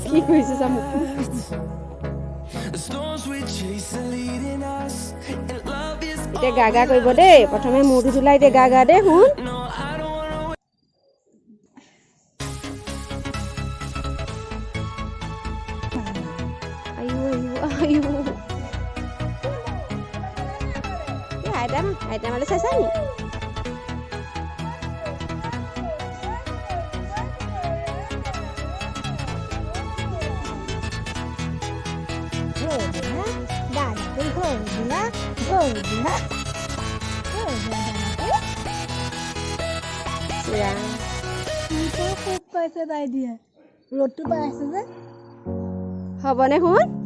কি কৰিছে চাম এতিয়া গা গা কৰিব দেই প্ৰথমে মূৰটো তোলাই দে গা গা দে শুন আইতা মানে চাইছা নি খুব পাইছে তাই দিয়ে ৰ'দটো পাই আছে যে হ'বনে শুন